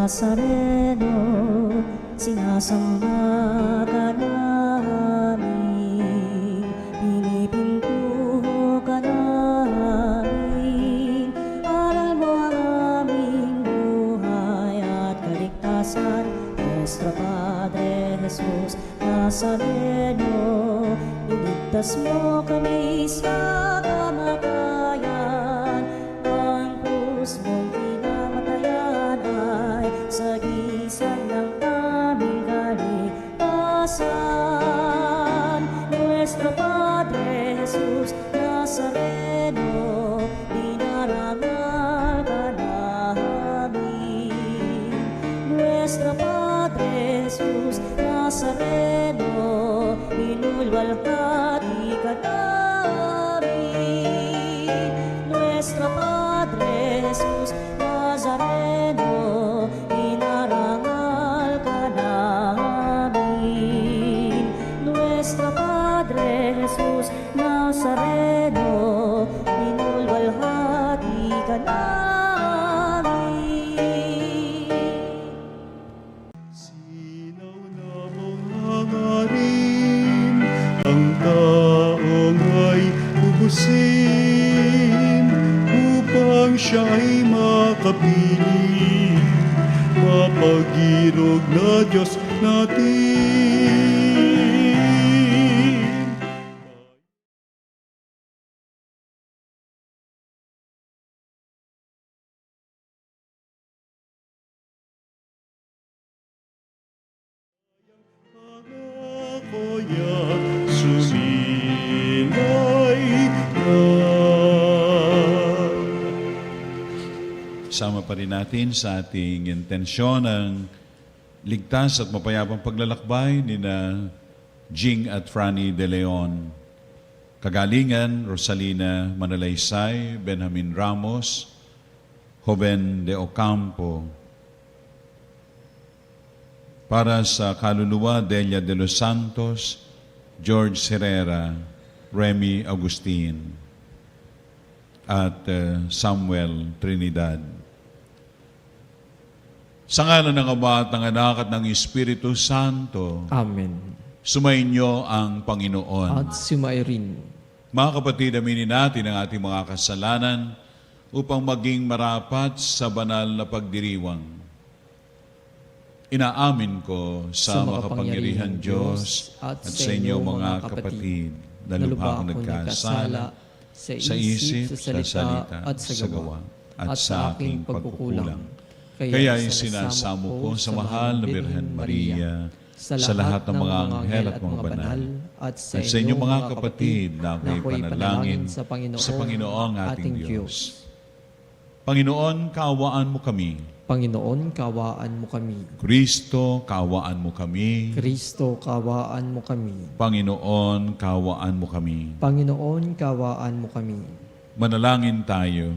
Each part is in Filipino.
Nazareno, sinasamba ka namin, pinipinto ka namin. Aral mo ang aming buhay at kaligtasan, Nuestro Padre Jesus Nazareno, iligtas mo kami sa kamatayan. Ang krus mong pinamatayan ay sagisag ng aming kaligtasan. Nuestro Padre Jesus Nazareno, dinarangal ka namin. Nuestro Padre Jesus Nazareno, inulwalhati ka namin. Nuestro Padre Jesus Nazareno, inarangal ka namin. Nuestro Padre Jesus Nazareno, inulwalhati ka namin. Sinaw na mong hangarin, ang taong ay ubusin, upang siya ay makapiling, mapag-irog na Diyos natin. Ako yan sumilay na. Sama pa rin natin sa ating intensyon ang ligtas at mapayapang paglalakbay ni na Jing at Franny De Leon. Kagalingan, Rosalina Manalaysay, Benjamin Ramos, Joven de Ocampo. Para sa kaluluwa, Delia de los Santos, George Herrera, Remy Agustin, at Samuel Trinidad. Sa ngalan ng Ama at ng Anak at ng Espiritu Santo, Amen. sumainyo ang Panginoon. At sumairin. Mga kapatid, aminin natin ang ating mga kasalanan upang maging marapat sa banal na pagdiriwang. Inaamin ko sa makapangyarihan Diyos at sa inyo mga kapatid na lubha akong nagkasala sa isip, sa salita at sa gawa at sa aking pagkukulang. Kaya sinasamo ko sa mahal na Birhen Maria, sa lahat ng mga anghel at mga banal, at sa inyo mga kapatid na ako'y panalangin sa Panginoong ating Diyos. Panginoon, kaawaan mo kami. Panginoon, kaawaan mo kami. Kristo, kaawaan mo kami. Kristo, kaawaan mo kami. Panginoon, kaawaan mo kami. Panginoon, kaawaan mo kami. Manalangin tayo.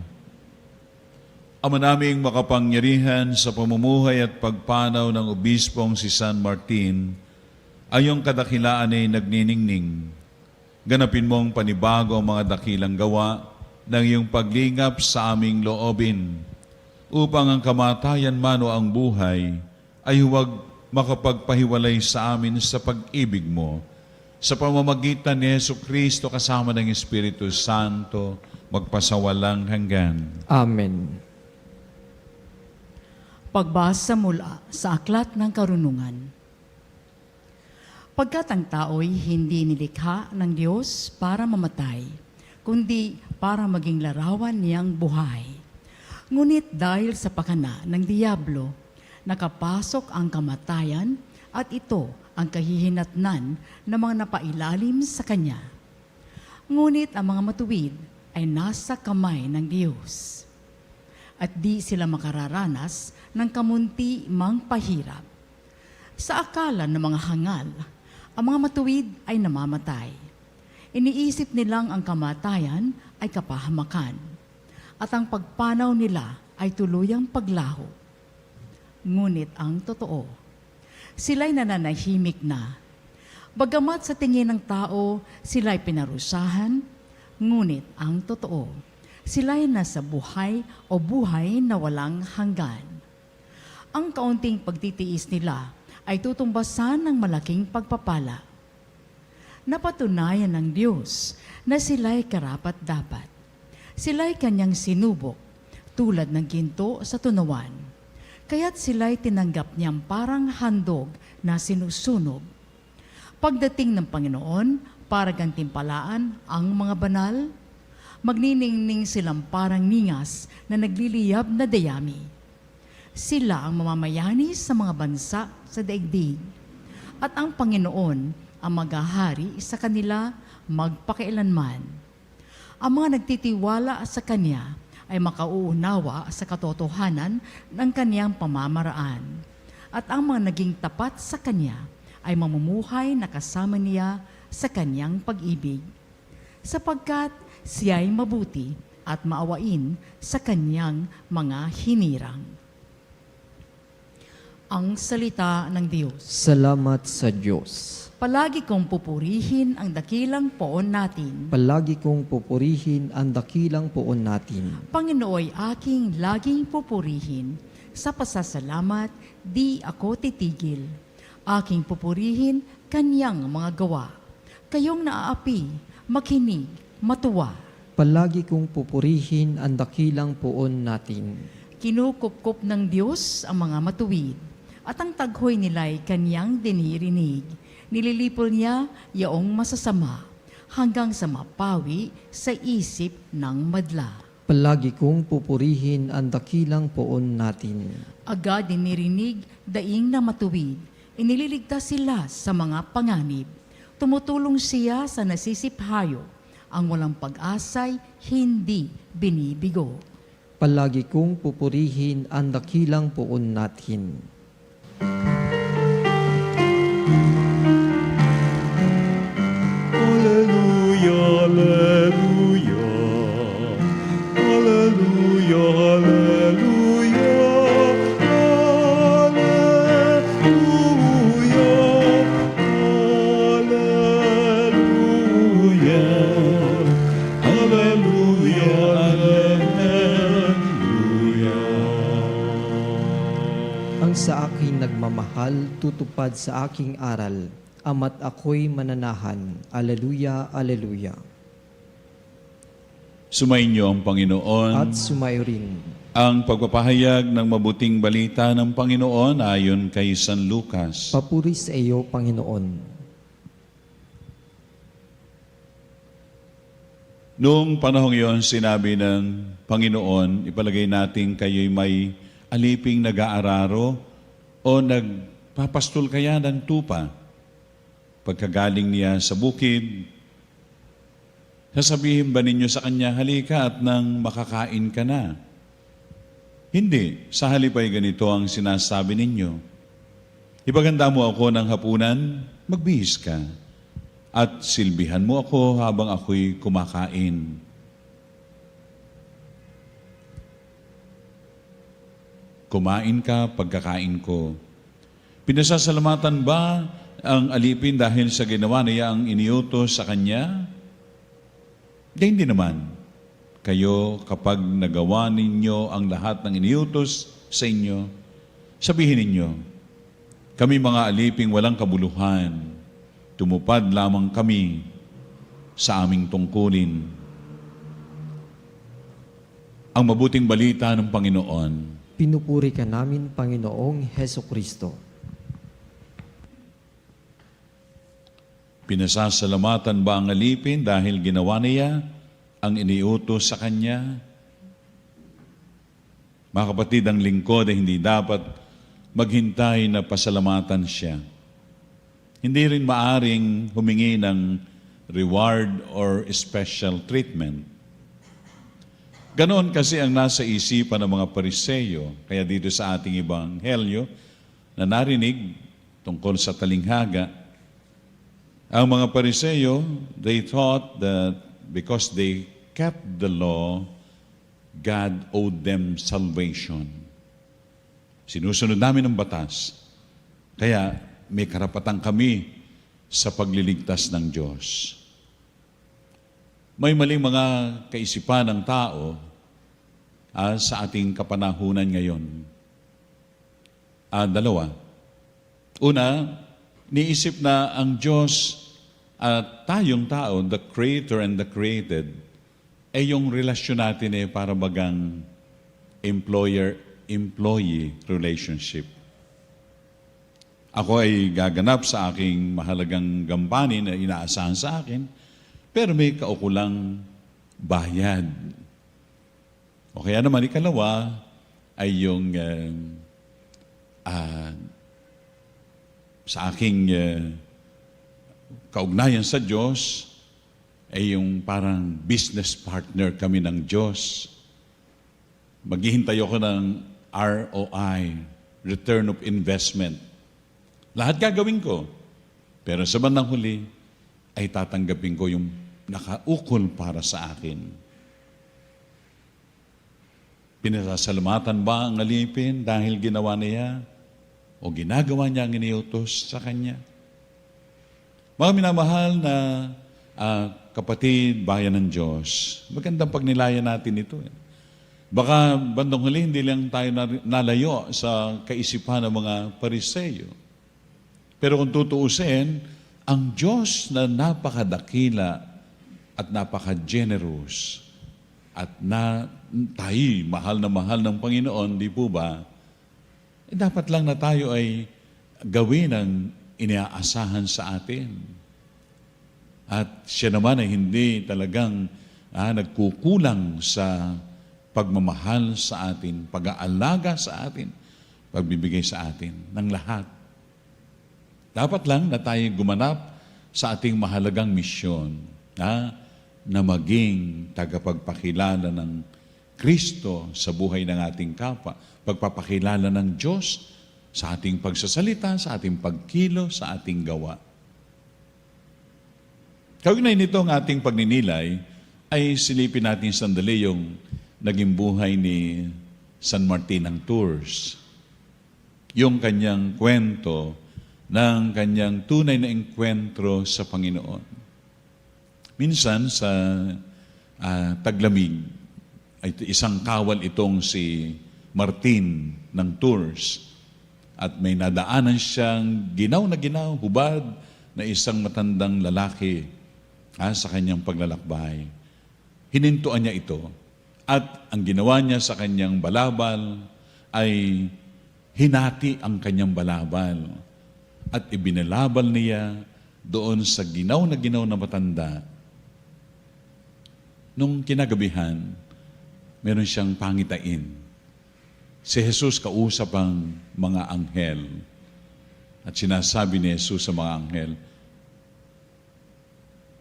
Ama naming makapangyarihan sa pamumuhay at pagpanaw ng Obispong si San Martin, ayong kadakilaan ay nagniningning. Ganapin mong panibago ang mga dakilang gawa ng iyong paglingap sa aming loobin, upang ang kamatayan man o ang buhay ay huwag makapagpahiwalay sa amin sa pag-ibig mo. Sa pamamagitan ni Jesucristo kasama ng Espiritu Santo, magpasawalang hanggan. Amen. Pagbasa mula sa Aklat ng Karunungan. Pagkat ang tao'y hindi nilikha ng Diyos para mamatay, kundi para maging larawan niyang buhay. Ngunit dahil sa pakana ng Diablo, nakapasok ang kamatayan at ito ang kahihinatnan ng mga napailalim sa Kanya. Ngunit ang mga matuwid ay nasa kamay ng Diyos. At di sila makararanas ng kamunti mang pahirap. Sa akala ng mga hangal, ang mga matuwid ay namamatay. Iniisip nilang ang kamatayan ay kapahamakan, at ang pagpanaw nila ay tuluyang paglaho. Ngunit ang totoo, sila'y nananahimik na. Bagamat sa tingin ng tao, sila'y pinarusahan, ngunit ang totoo, sila'y nasa buhay o buhay na walang hanggan. Ang kaunting pagtitiis nila ay tutumbasan ng malaking pagpapala. Napatunayan ng Diyos na sila'y karapat-dapat. Sila'y kanyang sinubok tulad ng ginto sa tunawan. Kaya't sila'y tinanggap niyang parang handog na sinusunog. Pagdating ng Panginoon para gantimpalaan ang mga banal, magniningning silang parang ningas na nagliliyab na dayami. Sila ang mamamayani sa mga bansa sa daigdig, at ang Panginoon ang maghahari sa kanila magpakailanman. Ang mga nagtitiwala sa Kanya ay makauunawa sa katotohanan ng Kaniyang pamamaraan, at ang mga naging tapat sa Kanya ay mamumuhay na kasama niya sa Kaniyang pag-ibig, sapagkat siya'y mabuti at maawain sa Kaniyang mga hinirang. Ang salita ng Diyos. Salamat sa Diyos. Palagi kong pupurihin ang dakilang poon natin. Palagi kong pupurihin ang dakilang poon natin. Panginooy aking laging pupurihin. Sa pasasalamat, di ako titigil. Aking pupurihin Kaniyang mga gawa. Kayong naaapi, makinig, matuwa. Palagi kong pupurihin ang dakilang poon natin. Kinukupkup ng Diyos ang mga matuwid, at ang taghoy nila'y Kaniyang dinirinig. Nililipol niya yaong masasama hanggang sa mapawi sa isip ng madla. Palagi kong pupurihin ang dakilang poon natin. Agad dinirinig daing na matuwid. Inililigtas sila sa mga panganib. Tumutulong siya sa nasisiphayo. Ang walang pag-asay hindi binibigo. Palagi kong pupurihin ang dakilang poon natin. Hallelujah, hallelujah. Hallelujah, hallelujah. Hallelujah. Hallelujah. Hallelujah, hallelujah. Ang sa akin nagmamahal, tutupad sa aking aral. Ama't ako'y mananahan. Aleluya, aleluya. Sumainyo ang Panginoon. At sumayo rin. Ang pagpapahayag ng mabuting balita ng Panginoon ayon kay San Lucas. Papuri sa iyo, Panginoon. Noong panahong iyon, sinabi ng Panginoon, ipalagay natin kayo'y may aliping nag-aararo o nagpapastol kaya ng tupa. Pagkagaling niya sa bukid, sasabihin ba ninyo sa kanya, halika at nang makakain ka na? Hindi, sa halip ay ganito ang sinasabi ninyo. Ipaganda mo ako ng hapunan, magbihis ka, at silbihan mo ako habang ako'y kumakain. Kumain ka pagkakain ko. Pinasasalamatan ba ang alipin dahil sa ginawa niya ang iniutos sa kanya? Hindi naman. Kayo, kapag nagawa ninyo ang lahat ng iniutos sa inyo, sabihin ninyo, kami mga aliping walang kabuluhan, tumupad lamang kami sa aming tungkulin. Ang mabuting balita ng Panginoon. Pinupuri ka namin, Panginoong Hesukristo. Pinasasalamatan ba ang alipin dahil ginawa niya ang iniutos sa kanya? Mga kapatid, ang lingkod ay hindi dapat maghintay na pasalamatan siya. Hindi rin maaring humingi ng reward or special treatment. Ganon kasi ang nasa isipan ng mga Pariseyo. Kaya dito sa ating Ebanghelyo na narinig tungkol sa talinghaga, ang mga Pariseyo, they thought that because they kept the law, God owed them salvation. Sinusunod namin ang batas. Kaya may karapatan kami sa pagliligtas ng Diyos. May maling mga kaisipan ng tao sa ating kapanahunan ngayon. Dalawa. Una, niisip na ang Diyos at tayong tao, the Creator and the created, yung relasyon natin para bagang employer-employee relationship. Ako ay gaganap sa aking mahalagang gampanin na inaasahan sa akin, pero may kaukulang bayad. O kaya naman ikalawa ay yung sa aking kaugnayan sa Diyos ay yung parang business partner kami ng Diyos. Maghihintay ako ng ROI, Return of Investment. Lahat gagawin ko. Pero sa bandang huli, ay tatanggapin ko yung nakaukol para sa akin. Pinasasalamatan ba ang alipin dahil ginawa niya o ginagawa niya ang iniutos sa kanya? Mga minamahal na kapatid, bayan ng Diyos, magandang pagnilayan natin ito. Baka bandang huli, hindi lang tayo nalayo sa kaisipan ng mga Pariseyo. Pero kung tutuusin, ang Diyos na napakadakila at napaka-generous at tayo mahal ng Panginoon, di po ba? Dapat lang na tayo ay gawin ang inaasahan sa atin. At siya naman ay hindi talagang nagkukulang sa pagmamahal sa atin, pag-aalaga sa atin, pagbibigay sa atin ng lahat. Dapat lang na tayo gumanap sa ating mahalagang misyon na maging tagapagpakilala ng Kristo sa buhay ng ating kapwa, pagpapakilala ng Diyos sa ating pagsasalita, sa ating pagkilo, sa ating gawa. Kaugnay nito ang ating pagninilay ay silipin natin sandali yung naging buhay ni San Martin ng Tours. Yung kanyang kwento ng kanyang tunay na engkwentro sa Panginoon. Minsan sa taglamig, ay isang kawal itong si Martin ng Tours. At may nadaanan siyang ginaw, hubad na isang matandang lalaki sa kanyang paglalakbay. Hinintuan niya ito. At ang ginawa niya sa kanyang balabal ay hinati ang kanyang balabal. At ibinalabal niya doon sa ginaw na matanda. Nung kinagabihan, meron siyang pangitain. Si Jesus kausap ang mga anghel. At sinasabi ni Jesus sa mga anghel,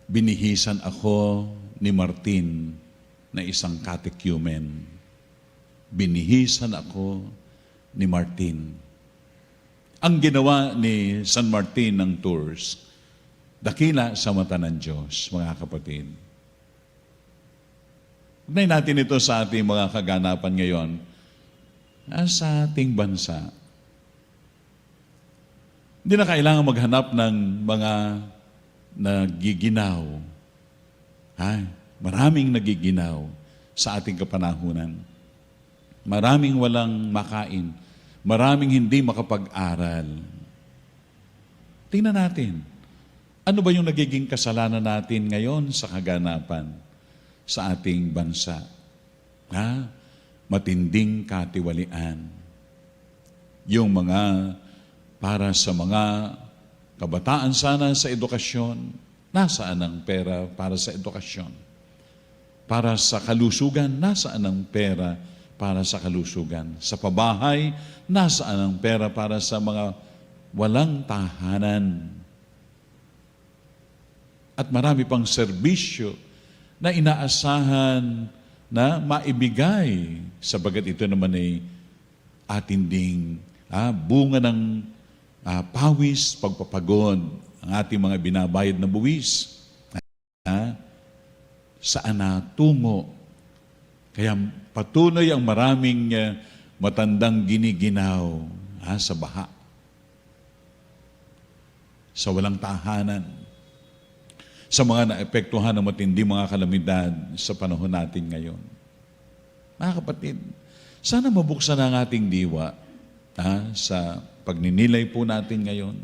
binihisan ako ni Martin na isang catechumen. Binihisan ako ni Martin. Ang ginawa ni San Martin ng Tours, dakila sa mata ng Diyos, mga kapatid. Ugnay natin ito sa ating mga kaganapan ngayon, sa ating bansa. Hindi na kailangan maghanap ng mga nagiginaw. Maraming nagiginaw sa ating kapanahunan. Maraming walang makain. Maraming hindi makapag-aral. Tingnan natin, ano ba yung nagiging kasalanan natin ngayon sa kaganapan sa ating bansa? Matinding katiwalian. Yung mga, para sa mga kabataan sana sa edukasyon, nasaan ang pera para sa edukasyon? Para sa kalusugan, nasaan ang pera para sa kalusugan? Sa pabahay, nasaan ang pera para sa mga walang tahanan? At marami pang serbisyo na inaasahan na maibigay sabagat ito naman ay atin ding bunga ng pawis, pagpapagod, ang ating mga binabayad na buwis. Saan na tungo? Kaya patuloy ang maraming matandang giniginaw sa baha, sa walang tahanan, sa mga naepektuhan ng matindi mga kalamidad sa panahon natin ngayon. Mga kapatid, sana mabuksan ang ating diwa sa pagninilay po natin ngayon,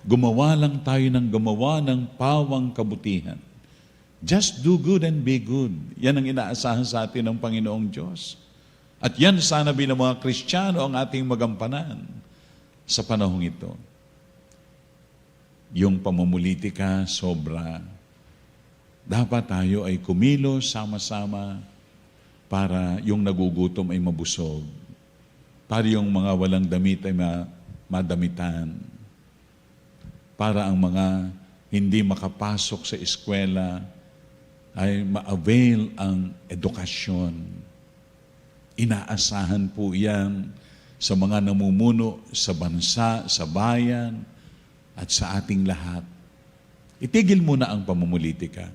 gumawa lang tayo ng gumawa ng pawang kabutihan. Just do good and be good. Yan ang inaasahan sa atin ng Panginoong Diyos. At yan sana bilang mga Kristiyano ang ating magampanan sa panahong ito. Yung pamumulitika sobra. Dapat tayo ay kumilos sama-sama para yung nagugutom ay mabusog. Para yung mga walang damit ay madamitan. Para ang mga hindi makapasok sa eskwela ay ma-avail ang edukasyon. Inaasahan po yan sa mga namumuno sa bansa, sa bayan, at sa ating lahat. Itigil muna ang pamumulitika.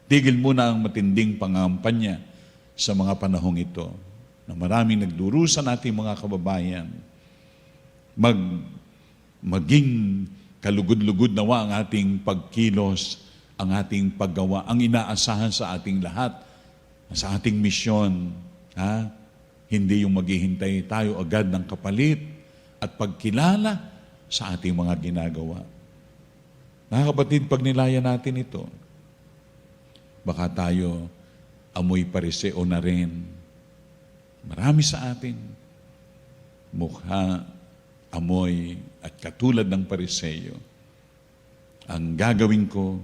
Tigil muna ang matinding pangampanya sa mga panahong ito na maraming nagdurusa nating mga kababayan. Maging kalugod-lugod nawa ang ating pagkilos, ang ating paggawa, ang inaasahan sa ating lahat, sa ating misyon. Hindi yung maghihintay tayo agad ng kapalit at pagkilala sa ating mga ginagawa. Mga kapatid, pag nilaya natin ito, baka tayo amoy pariseo na rin. Marami sa atin, mukha, amoy, at katulad ng pariseo. Ang gagawin ko,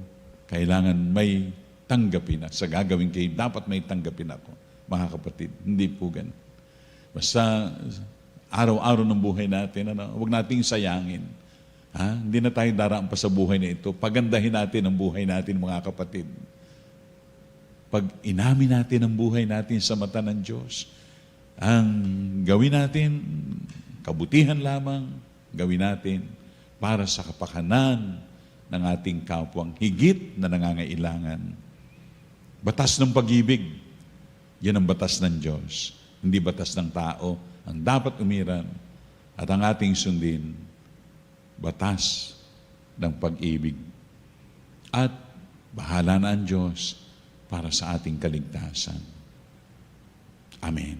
kailangan may tanggapin. Sa gagawin kayo, dapat may tanggapin ako. Mga kapatid, hindi po ganun. Basta araw-araw ng buhay natin, huwag nating sayangin. Hindi na tayo daraan pa sa buhay na ito. Pagandahin natin ang buhay natin, mga kapatid. Pag inamin natin ang buhay natin sa mata ng Diyos, ang gawin natin, kabutihan lamang, gawin natin para sa kapakanan ng ating kapwang higit na nangangailangan. Batas ng pag-ibig, yan ang batas ng Diyos, hindi batas ng tao. Ang dapat umiran at ang ating sundin, batas ng pag-ibig. At bahala na ang Diyos para sa ating kaligtasan. Amen.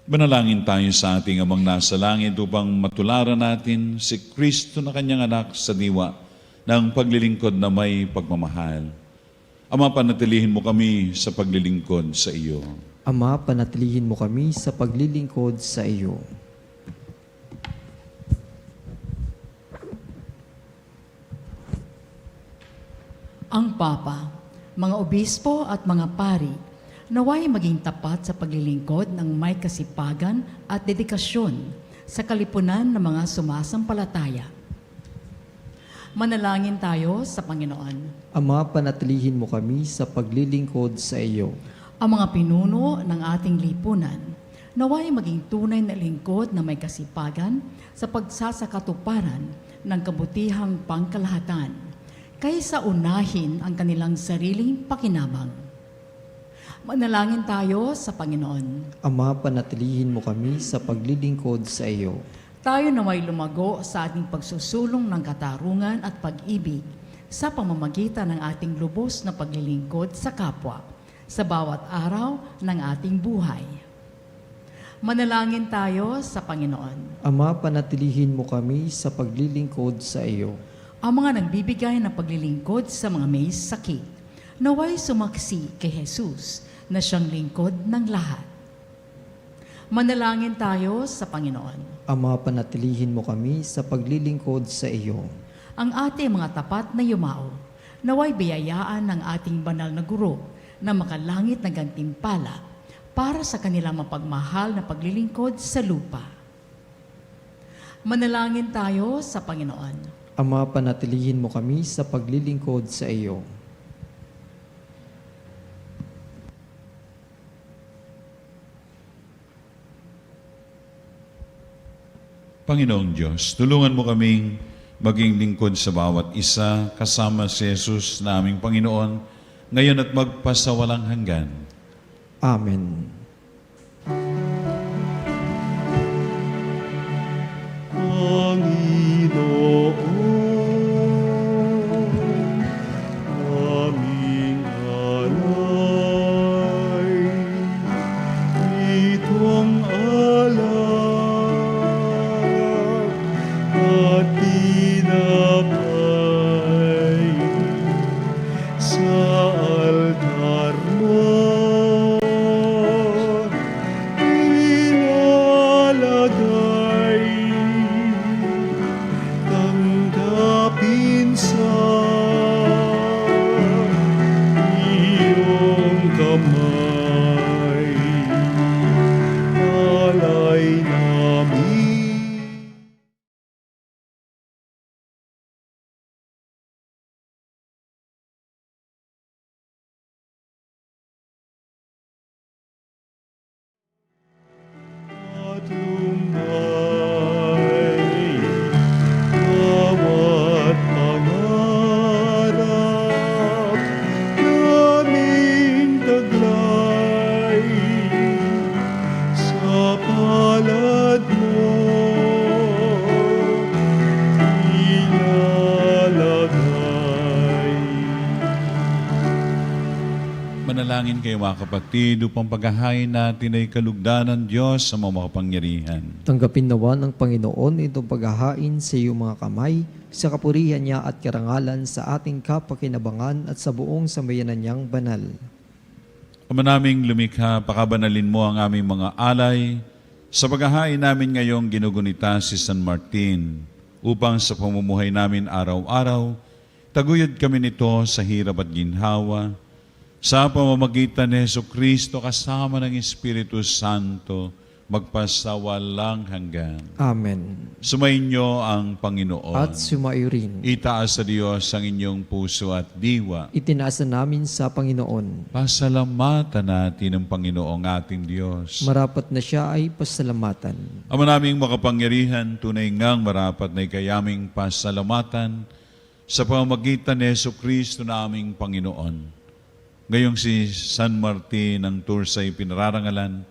Manalangin tayo sa ating Amang nasa langit upang matularan natin si Kristo na kanyang anak sa diwa ng paglilingkod na may pagmamahal. Ama, panatilihin mo kami sa paglilingkod sa iyo. Ama, panatilihin mo kami sa paglilingkod sa iyo. Ang Papa, mga obispo at mga pari, naway maging tapat sa paglilingkod ng may kasipagan at dedikasyon sa kalipunan ng mga sumasampalataya. Manalangin tayo sa Panginoon. Ama, panatilihin mo kami sa paglilingkod sa iyo. Ang mga pinuno ng ating lipunan, naway maging tunay na lingkod na may kasipagan sa pagsasakatuparan ng kabutihang pangkalahatan, kaysa unahin ang kanilang sariling pakinabang. Manalangin tayo sa Panginoon. Ama, panatilihin mo kami sa paglilingkod sa iyo. Tayo naway lumago sa ating pagsusulong ng katarungan at pag-ibig sa pamamagitan ng ating lubos na paglilingkod sa kapwa sa bawat araw ng ating buhay. Manalangin tayo sa Panginoon. Ama, panatilihin mo kami sa paglilingkod sa iyo. Ang mga nagbibigay ng paglilingkod sa mga may sakit, naway sumaksi kay Jesus na siyang lingkod ng lahat. Manalangin tayo sa Panginoon. Ama, panatilihin mo kami sa paglilingkod sa iyo. Ang ating mga tapat na yumao, naway biyayaan ng ating banal na guro na makalangit na gantimpala para sa kanilang mapagmahal na paglilingkod sa lupa. Manalangin tayo sa Panginoon. Ama, panatilihin mo kami sa paglilingkod sa iyo. Panginoong Diyos, tulungan mo kaming maging lingkod sa bawat isa kasama si Jesus na aming Panginoon, ngayon at magpasawalang hanggan. Amen. Panginoon, aming alay. kayo mga kapatid upang paghahain natin ay kalugdan ng Diyos sa mga makapangyarihan. Tanggapin nawa ng Panginoon itong paghahain sa iyong mga kamay, sa kapurihan niya at karangalan sa ating kapakinabangan at sa buong sambayanan niyang banal. Ama naming lumikha, pakabanalin mo ang aming mga alay sa paghahain namin ngayong ginugunita si San Martin upang sa pamumuhay namin araw-araw, taguyod kami nito sa hirap at ginhawa, sa pamamagitan ni Jesucristo kasama ng Espiritu Santo, magpasawalang hanggan. Amen. Sumainyo ang Panginoon. At sumayo rin. Itaas sa Diyos ang inyong puso at diwa. Itinaasa namin sa Panginoon. Pasalamatan natin ang Panginoong ating Diyos. Marapat na siya ay pasalamatan. Ama naming makapangyarihan, tunay ngang marapat na ikayaming pasalamatan sa pamamagitan ni Jesucristo na aming Panginoon. Ngayong si San Martin ng Tours ay pinararangalan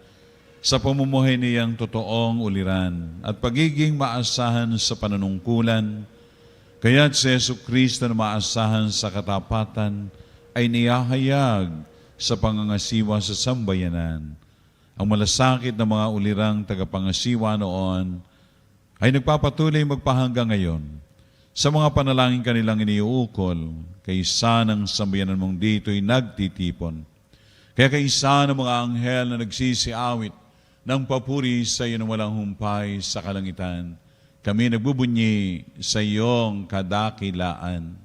sa pamumuhay niyang totoong uliran at pagiging maasahan sa panunungkulan, kaya't si Jesucristo na maasahan sa katapatan ay niyahayag sa pangangasiwa sa sambayanan. Ang malasakit na mga ulirang tagapangasiwa noon ay nagpapatuloy magpahanggang ngayon sa mga panalangin kanilang iniuukol, kaysa ng sambayanan mong dito'y nagtitipon. Kaya kaysa ng mga anghel na nagsisiawit ng papuri sa iyo na walang humpay sa kalangitan, kami nagbubunyi sa iyong kadakilaan.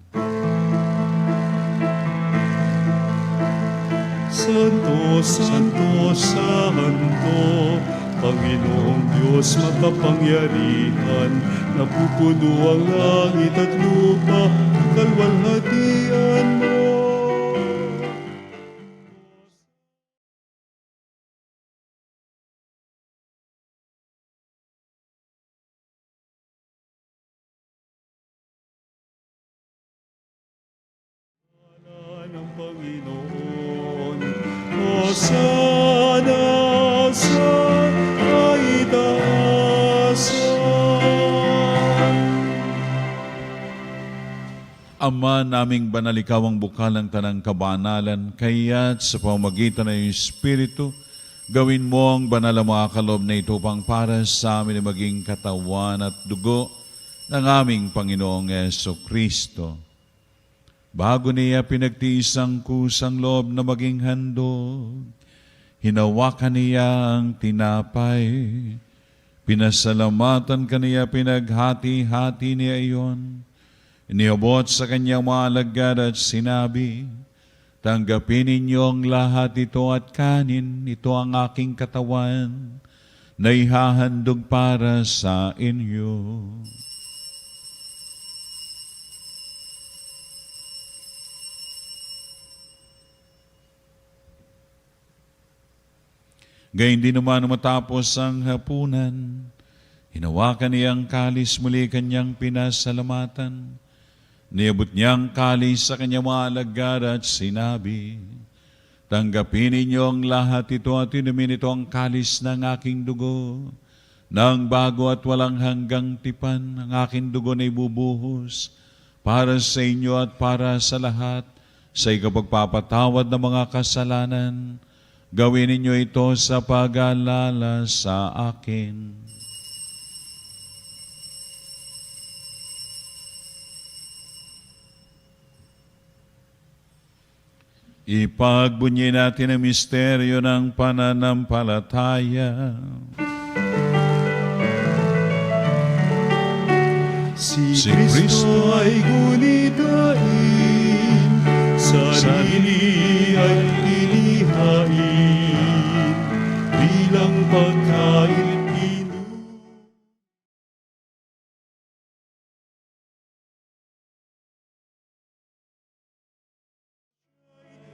Santo, Santo, Santo, Panginoong Diyos makapangyarihan, napupuno ang langit at lupa, kalwalhatian mo. Ng Panginoon, Hosana sa kaitaasan. Ama naming banal, ikaw ang bukal ng tanang kabanalan, kaya't sa pamamagitan ng iyong Espiritu, gawin mo ang banal ang mga kaloob na ito pang para sa amin na maging katawan at dugo ng aming Panginoong Jesucristo. Bago niya pinagtiis ang kusang loob na maging handog, hinawakan niya ang tinapay, pinasalamatan kaniya, pinaghati-hati niya iyon, iniabot sa kanyang mga alagad at sinabi, tanggapin ninyo ang lahat ito at kanin, ito ang aking katawan na ihahandog para sa inyo. Gayun din naman matapos ang hapunan, hinawakan niya ang kalis, muli kanyang pinasalamatan. Niabot niya ang kalis sa kanyang mga alagad at sinabi, tanggapin ninyo ang lahat ito at inumin ito ang kalis ng aking dugo, ng bago at walang hanggang tipan, ang aking dugo na ibubuhos para sa inyo at para sa lahat, sa ikapagpapatawad ng mga kasalanan. Gawin ninyo ito sa pag-alala sa akin. Ipagbunyi natin ang misteryo ng pananampalataya. Si Kristo ay gunitain, sarili ay inihain, bilang pagkain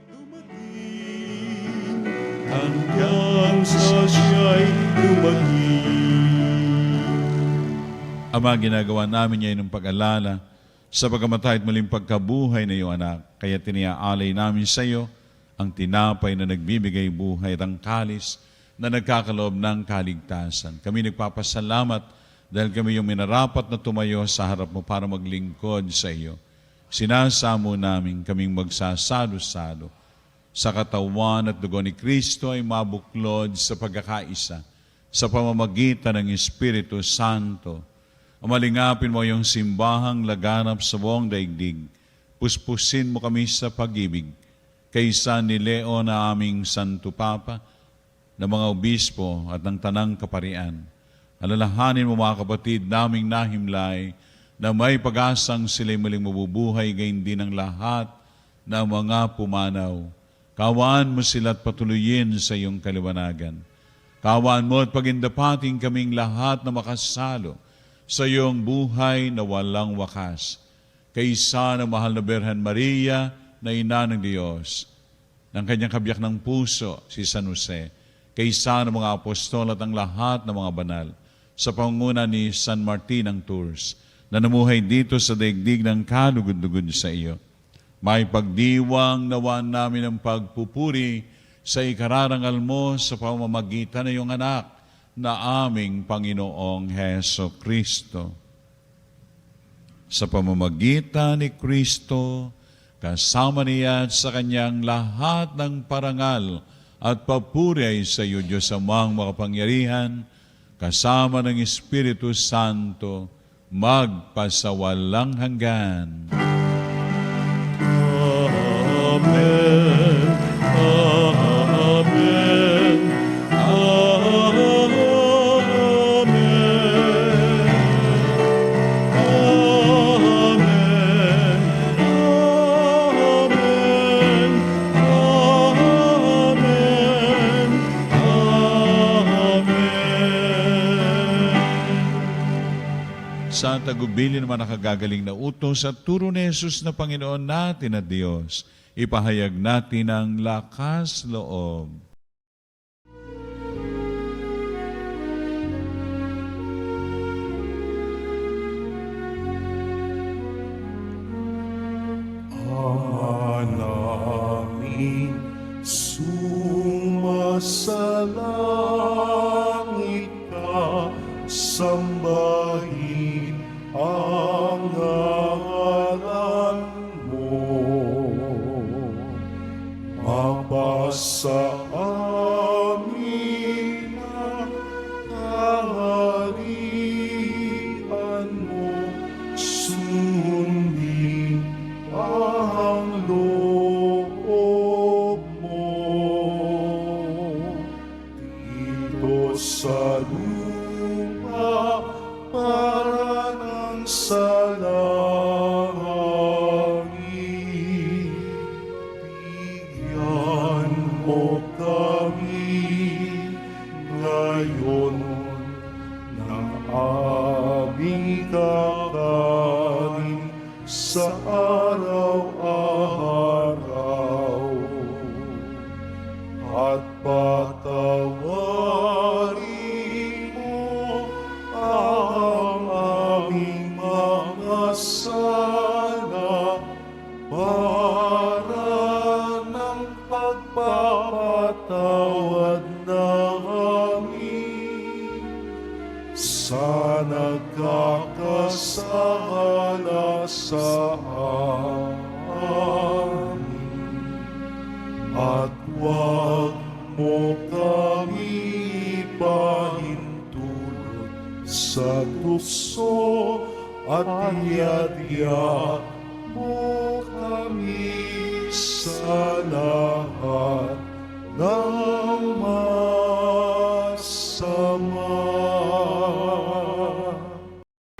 dumating, hanggang sa siya'y dumating. Ama, ginagawa namin niya ng pag-alala sa pagkamatay at muling pagkabuhay na iyong anak. Kaya tiniaalay namin sa iyo ang tinapay na nagbibigay buhay at ang kalis na nagkakaloob ng kaligtasan. Kami nagpapasalamat dahil kami yung minarapat na tumayo sa harap mo para maglingkod sa iyo. Sinasamo namin kaming magsasalo-salo sa katawan at dugo ni Kristo ay mabuklod sa pagkakaisa sa pamamagitan ng Espiritu Santo. Umalingapin mo yung simbahang laganap sa buong daigdig. Puspusin mo kami sa pag-ibig. Kaysa ni Leo na aming Santo Papa, ng mga obispo at ng tanang kaparian. Alalahanin mo mga kapatid naming nahimlay na may pag-asang sila'y muling mabubuhay gayon din ang lahat ng mga pumanaw. Kawaan mo sila at patuloyin sa iyong kaliwanagan. Kawaan mo at pagindapating kaming lahat na makasalo sa iyong buhay na walang wakas. Kaysa ng mahal na Birhen Maria na ina ng Diyos, ng kanyang kabiyak ng puso, si San Jose, kaysa ng mga apostol at ang lahat ng mga banal, sa pangunguna ni San Martin ng Tours, na namuhay dito sa daigdig ng kalugod-lugod sa iyo. May pagdiwang nawa namin ang pagpupuri sa ikararangal mo sa pamamagitan ng iyong anak na aming Panginoong Heso Kristo. Sa pamamagitan ni Kristo, kasama niya at sa kanyang lahat ng parangal at papuri ay sa iyo, Diyos Amang makapangyarihan, kasama ng Espiritu Santo, magpasawalang hanggan. Amen. Amen. Amen. Sa tagubilin naman nakagagaling na utos at turo ni Jesus na Panginoon natin at Diyos, ipahayag natin ang lakas loob. Ama namin, sumasalangit ka, sambahin ang ngalan mo. Mapasa amin ang kaharian mo, sundin ang loob mo. Dito sa lupa para ng sa langit, bigyan mo kami ngayon ng aming kakanin sa araw-araw, at patawarin mo ang aming mga sala para ng pagpapatawad namin sa nagkakasala sa amin. At huwag mo kami ipahintulot sa tukso, at iadya mo kami sa lahat ng masama.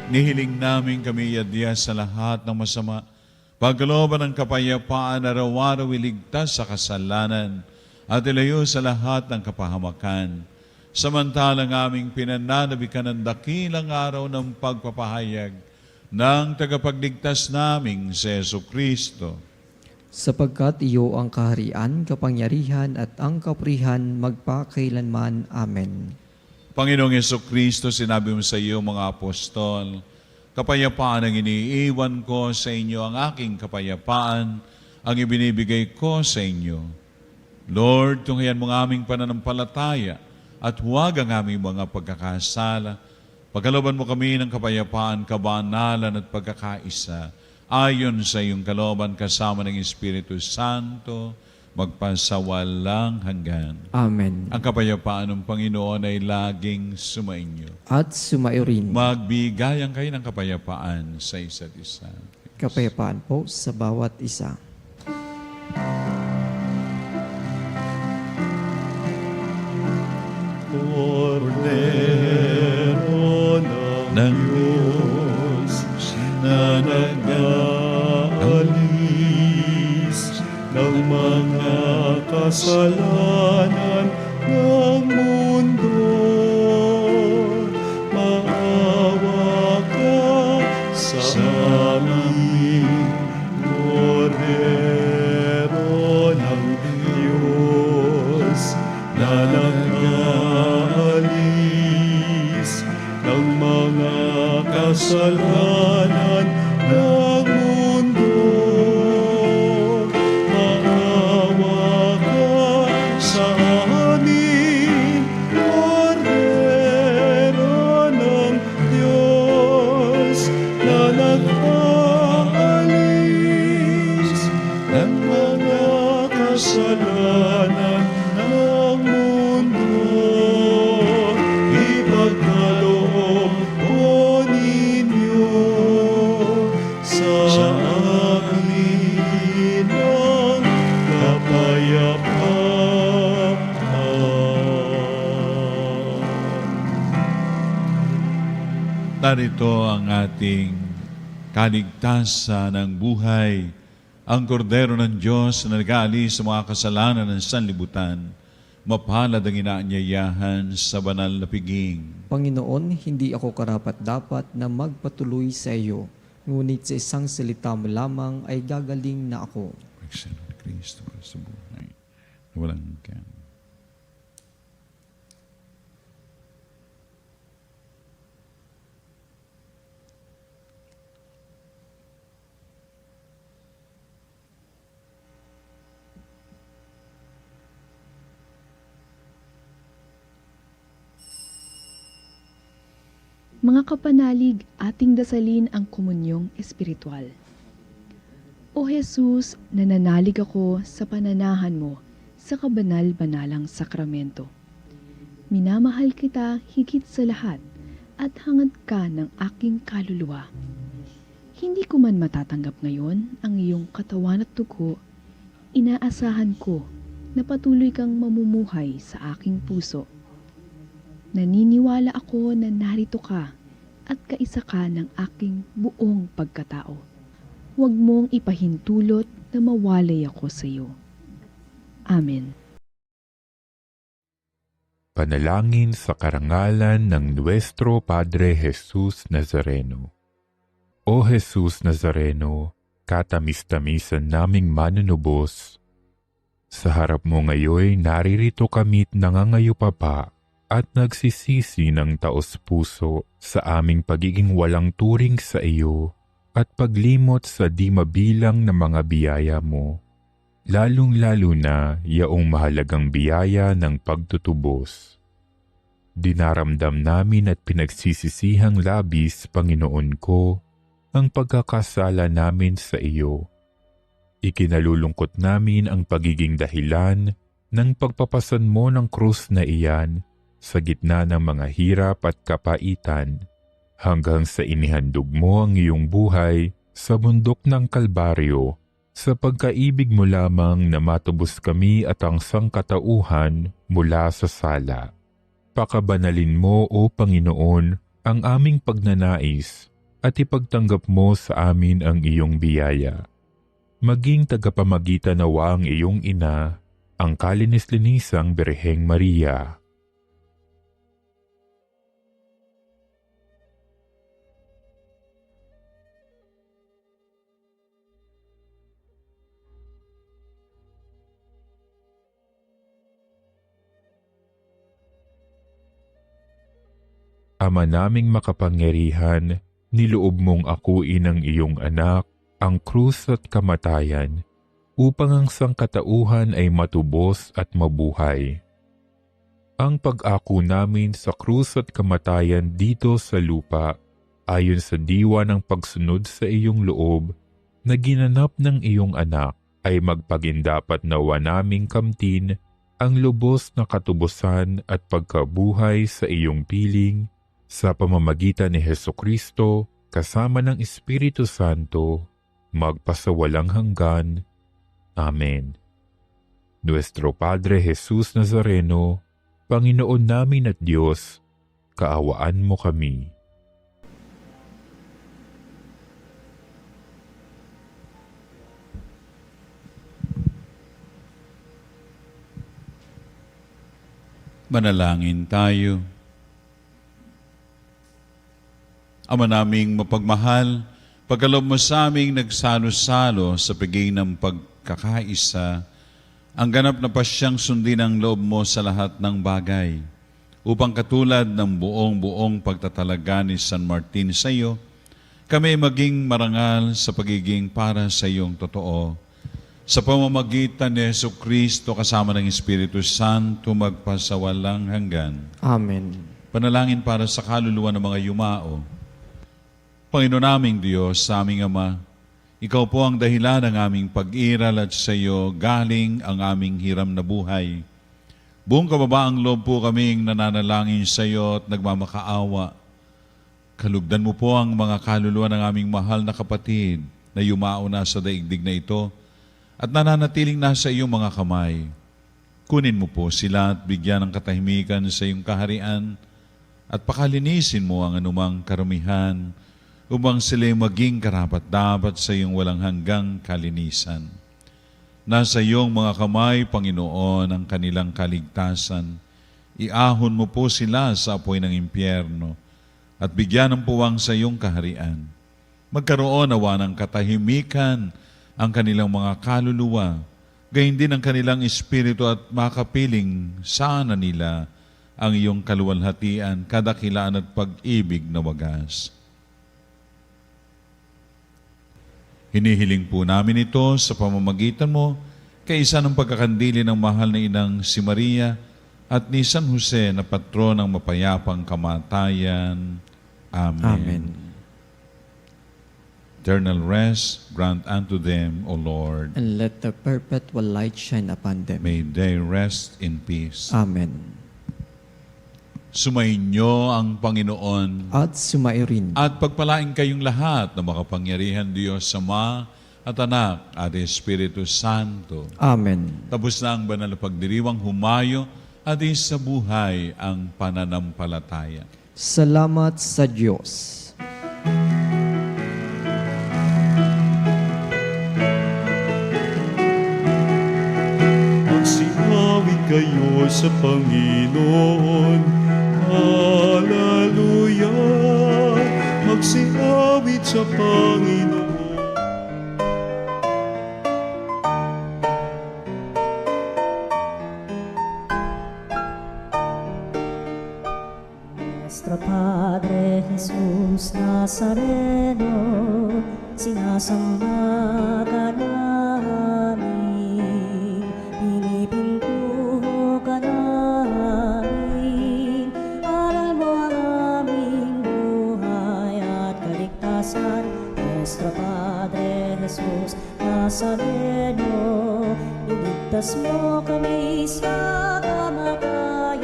Nihiling namin kami iadya sa lahat ng masama, pagkalooban ng kapayapaan, araw-araw iligtas sa kasalanan, at ilayo sa lahat ng kapahamakan. Samantalang aming pinananabikan ng dakilang araw ng pagpapahayag ng tagapagligtas naming si Jesucristo. Sapagkat iyo ang kaharian, kapangyarihan at ang kapurihan magpakailanman. Amen. Panginoong Jesucristo, sinabi mo sa iyo mga apostol, kapayapaan ang iniiwan ko sa inyo, ang aking kapayapaan ang ibinibigay ko sa inyo. Lord, tunghayan mo ang aming pananampalataya at huwag ang aming mga pagkakasala. Pagkalooban mo kami ng kapayapaan, kabanalan at pagkakaisa, ayon sa iyong kalooban kasama ng Espiritu Santo, magpasawalang hanggan. Amen. Ang kapayapaan ng Panginoon ay laging sumainyo. At sumayo rin. Magbigayan kayo ng kapayapaan sa isa't isa. Kapayapaan po sa bawat isa. Cordero ng Diyos na nag-aalis ng mga kasalanan ng mundo. Maawa ka sa amin, Cordero ng Diyos na nag-aalis ng mga kasalanan ng mundo. Maawa ka sa amin, Cordero ng Diyos na nag-aalis ng mga kasalanan ng mundo. Ipagkaloob po ninyo sa amin ang kapayapaan. Narito ang ating kaligtasan ng buhay, ang kordero ng Diyos na nag-aalis sa mga kasalanan ng sanlibutan. Mapalad ang inaanyayahan sa banal na piging. Panginoon, hindi ako karapat-dapat na magpatuloy sa iyo, ngunit sa isang salita mo lamang ay gagaling na ako. Pagsalin ni Kristo para sa buhay na walang hanggan. Mga kapanalig, ating dasalin ang komunyong espiritual. O Jesus, nananalig ako sa pananahan mo sa kabanal-banalang sakramento. Minamahal kita higit sa lahat at hangad ka ng aking kaluluwa. Hindi ko man matatanggap ngayon ang iyong katawan at dugo, inaasahan ko na patuloy kang mamumuhay sa aking puso. Naniniwala ako na narito ka at kaisa ka ng aking buong pagkatao. Huwag mong ipahintulot na mawalay ako sa iyo. Amen. Panalangin sa karangalan ng Nuestro Padre Jesus Nazareno. O Jesus Nazareno, katamis-tamisan naming manunubos, sa harap mo ngayon naririto kami't nangangayupapa at nagsisisi ng taos-puso sa aming pagiging walang turing sa iyo at paglimot sa di mabilang na mga biyaya mo, lalong-lalo na yaong mahalagang biyaya ng pagtutubos. Dinaramdam namin at pinagsisisihang labis, Panginoon ko, ang pagkakasala namin sa iyo. Ikinalulungkot namin ang pagiging dahilan ng pagpapasan mo ng krus na iyan sa gitna ng mga hirap at kapaitan, hanggang sa inihandog mo ang iyong buhay sa bundok ng Kalbaryo, sa pagkaibig mo lamang na matubos kami at ang sangkatauhan mula sa sala. Pakabanalin mo, O Panginoon, ang aming pagnanais at ipagtanggap mo sa amin ang iyong biyaya. Maging tagapamagitan nawa ang iyong ina, ang kalinis-linisang Birheng Maria. Ama naming makapangyarihan, niloob mong akuin ang iyong anak, ang krus at kamatayan, upang ang sangkatauhan ay matubos at mabuhay. Ang pag-ako namin sa krus at kamatayan dito sa lupa, ayon sa diwa ng pagsunod sa iyong loob, na ginanap ng iyong anak, ay magpagindapat nawa naming kamtin ang lubos na katubusan at pagkabuhay sa iyong piling sa pamamagitan ni Hesukristo kasama ng Espiritu Santo, magpasawalang hanggan. Amen. Nuestro Padre Jesus Nazareno, Panginoon namin at Diyos, kaawaan mo kami. Manalangin tayo. Ama naming mapagmahal, pagkaloob mo sa aming nagsalo-salo sa piging ng pagkakaisa, ang ganap na pasyang sundin ang loob mo sa lahat ng bagay, upang katulad ng buong pagtatalaga ni San Martin sa iyo, kami maging marangal sa pagiging para sa iyong totoo. Sa pamamagitan ni Jesucristo kasama ng Espiritu Santo magpasawalang hanggan. Amen. Panalangin para sa kaluluwa ng mga yumao. Panginoon naming Diyos, sa aming Ama, Ikaw po ang dahilan ng aming pag-iral at sa iyo galing ang aming hiram na buhay. Buong kababaang loob po kaming nananalangin sa iyo at nagmamakaawa. Kalugdan mo po ang mga kaluluwa ng aming mahal na kapatid na yumao na sa daigdig na ito at nananatiling nasa iyong mga kamay. Kunin mo po sila at bigyan ng katahimikan sa iyong kaharian at pakalinisin mo ang anumang karumihan upang sila'y maging karapat-dapat sa iyong walang hanggang kalinisan. Nasa iyong mga kamay, Panginoon, ang kanilang kaligtasan. Iahon mo po sila sa apoy ng impyerno at bigyan ng puwang sa iyong kaharian. Magkaroon nawa ng katahimikan ang kanilang mga kaluluwa, gayon din ang kanilang espiritu at makapiling sana nila ang iyong kaluwalhatian, kadakilaan at pag-ibig na wagas. Hinihiling po namin ito sa pamamagitan mo, kaisa ng pagkakandili ng mahal na inang si Maria at ni San Jose na patron ng mapayapang kamatayan. Amen. Amen. Eternal rest grant unto them, O Lord. And let the perpetual light shine upon them. May they rest in peace. Amen. Sumainyo ang Panginoon At sumairin. at pagpalain kayong lahat na makapangyarihan Diyos Ama at Anak at Espiritu Santo. Amen. Tapos na ang banal na pagdiriwang humayo at sa buhay ang pananampalataya. Salamat sa Diyos. Magsinawit kayo sa Panginoon. Hallelujah! Magsinawit sa Panginoon. Nuestro Padre Jesus Nazareno, sinasamba ka namin, pinipintuho ka namin, aral mo ang aming buhay at kaligtasan. Nuestro Padre Jesus Nazareno, iligtas mo kami sa kamatayan,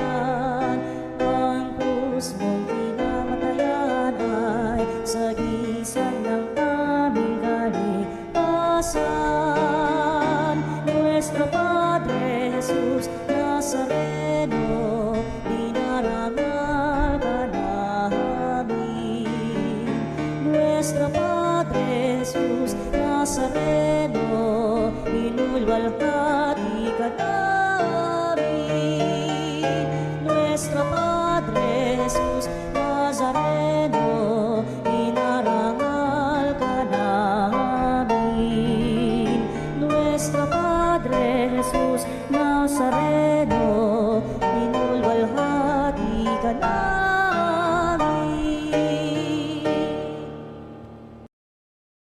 ang krus mong pinamatayan ay sagisag ng aming kaligtasan. Nuestro Padre Jesus Nazareno, dinarangal ka namin. Nuestro Padre Jesus Nazareno, inulwalhati ka namin. Nuestro Padre Jesus Nazareno, inarangal ka namin. Nuestro Padre Jesus Nazareno, inulwalhati ka namin.